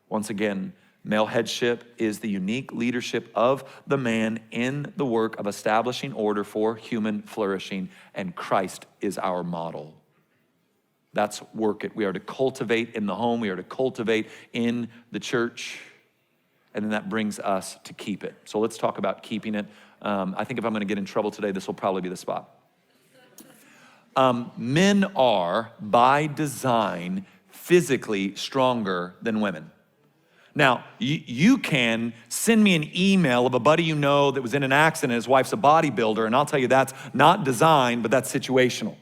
Once again, male headship is the unique leadership of the man in the work of establishing order for human flourishing, and Christ is our model. That's work it. We are to cultivate in the home. We are to cultivate in the church. And then that brings us to keep it. So let's talk about keeping it. I think if I'm going to get in trouble today, this will probably be the spot. Men are, by design, physically stronger than women. Now, you can send me an email of a buddy you know that was in an accident, his wife's a bodybuilder, and I'll tell you that's not design, but that's situational.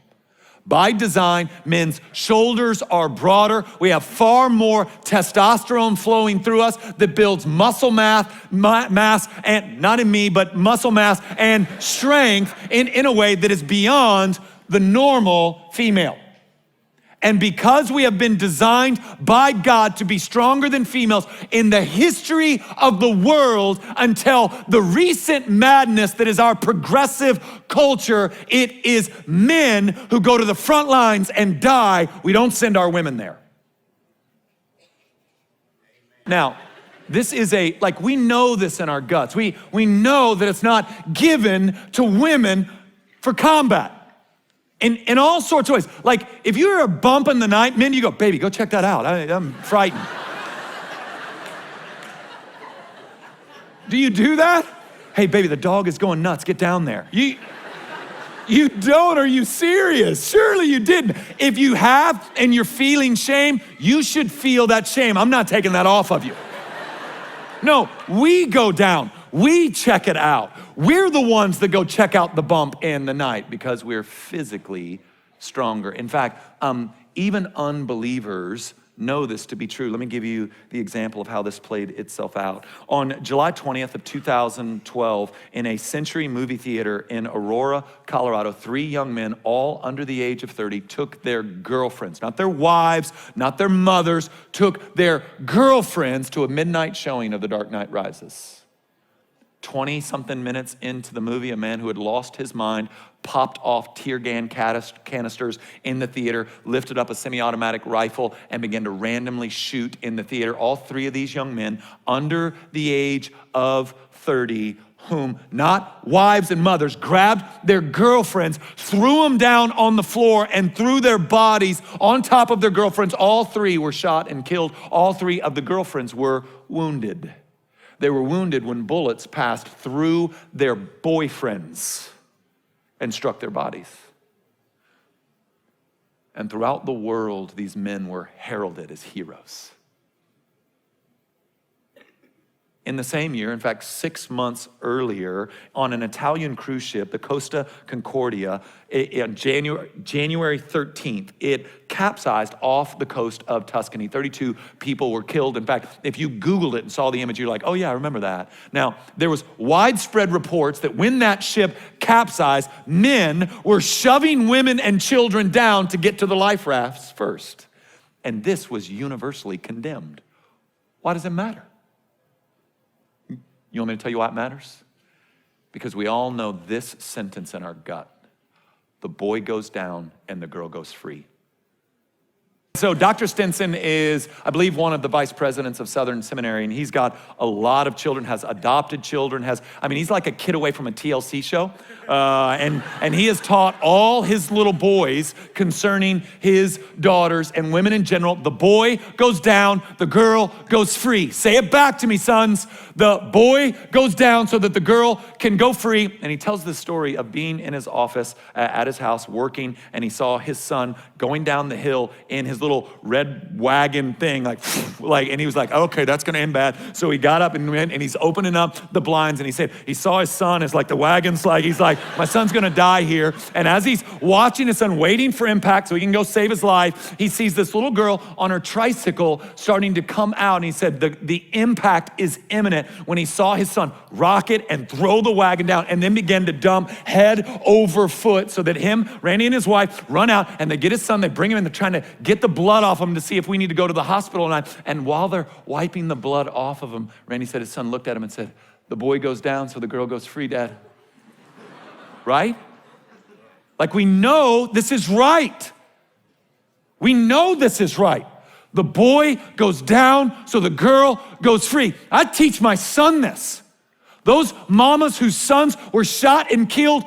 By design, men's shoulders are broader. We have far more testosterone flowing through us that builds muscle mass, and not in me, but muscle mass and strength in a way that is beyond the normal female. And because we have been designed by God to be stronger than females in the history of the world until the recent madness that is our progressive culture, it is men who go to the front lines and die. We don't send our women there. Now, this is we know this in our guts. We know that it's not given to women for combat. In all sorts of ways. Like, if you're a bump in the night, men, you go, baby, go check that out. I'm frightened. Do you do that? Hey, baby, the dog is going nuts. Get down there. You don't? Are you serious? Surely you didn't. If you have and you're feeling shame, you should feel that shame. I'm not taking that off of you. No, we go down. We check it out. We're the ones that go check out the bump in the night because we're physically stronger. In fact, even unbelievers know this to be true. Let me give you the example of how this played itself out. On July 20th of 2012, in a Century movie theater in Aurora, Colorado, 3 young men, all under the age of 30, took their girlfriends, not their wives, not their mothers, took their girlfriends to a midnight showing of The Dark Knight Rises. 20-something minutes into the movie, a man who had lost his mind popped off tear gas canisters in the theater, lifted up a semi-automatic rifle, and began to randomly shoot in the theater. All 3 of these young men, under the age of 30, whom not wives and mothers, grabbed their girlfriends, threw them down on the floor, and threw their bodies on top of their girlfriends. All 3 were shot and killed. All 3 of the girlfriends were wounded. They were wounded when bullets passed through their boyfriends and struck their bodies. And throughout the world, these men were heralded as heroes. In the same year, in fact, 6 months earlier, on an Italian cruise ship, the Costa Concordia, on January 13th, it capsized off the coast of Tuscany. 32 people were killed. In fact, if you Googled it and saw the image, you're like, oh yeah, I remember that. Now, there was widespread reports that when that ship capsized, men were shoving women and children down to get to the life rafts first. And this was universally condemned. Why does it matter? You want me to tell you why it matters? Because we all know this sentence in our gut. The boy goes down and the girl goes free. So Dr. Stinson is, I believe, one of the vice presidents of Southern Seminary, and he's got a lot of children, has adopted children, he's like a kid away from a TLC show. And he has taught all his little boys concerning his daughters and women in general. The boy goes down, the girl goes free. Say it back to me, sons. The boy goes down so that the girl can go free. And he tells this story of being in his office at his house working, and he saw his son going down the hill in his little red wagon thing, and he was like, okay, that's gonna end bad. So he got up and went, and he's opening up the blinds, and he said he saw his son as the wagon's he's like, my son's gonna die here. And as he's watching his son waiting for impact so he can go save his life, he sees this little girl on her tricycle starting to come out, and he said the impact is imminent when he saw his son rocket and throw the wagon down and then began to dump head over foot so that Randy and his wife run out, and they get his son, they bring him in, they're trying to get the blood off him to see if we need to go to the hospital. And while they're wiping the blood off of him, Randy said his son looked at him and said, the boy goes down so the girl goes free, Dad. Right? We know this is right. We know this is right. The boy goes down so the girl goes free. I teach my son this. Those mamas whose sons were shot and killed,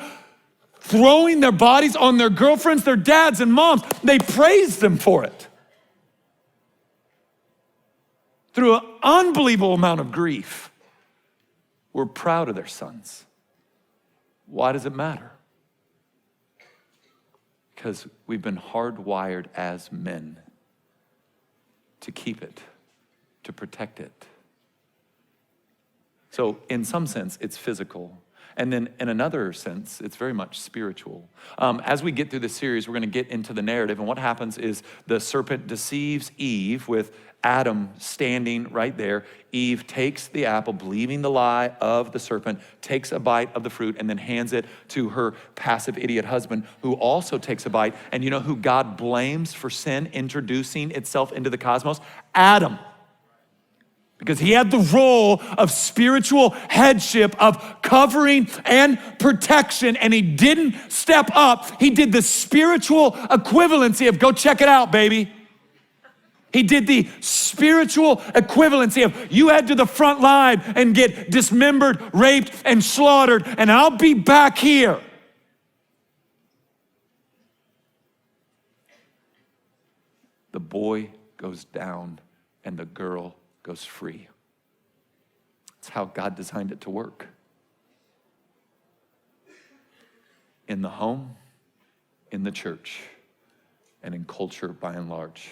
throwing their bodies on their girlfriends, their dads and moms, they praise them for it. Through an unbelievable amount of grief, we're proud of their sons. Why does it matter? Because we've been hardwired as men to keep it, to protect it. So in some sense, it's physical. And then in another sense, it's very much spiritual. As we get through this series, we're gonna get into the narrative, and what happens is the serpent deceives Eve with Adam standing right there. Eve takes the apple, believing the lie of the serpent, takes a bite of the fruit, and then hands it to her passive idiot husband, who also takes a bite. And you know who God blames for sin introducing itself into the cosmos? Adam. Because he had the role of spiritual headship, of covering and protection, and he didn't step up. He did the spiritual equivalency of, go check it out, baby. He did the spiritual equivalency of, you head to the front line and get dismembered, raped, and slaughtered, and I'll be back here. The boy goes down and the girl goes free. That's how God designed it to work. In the home, in the church, and in culture by and large.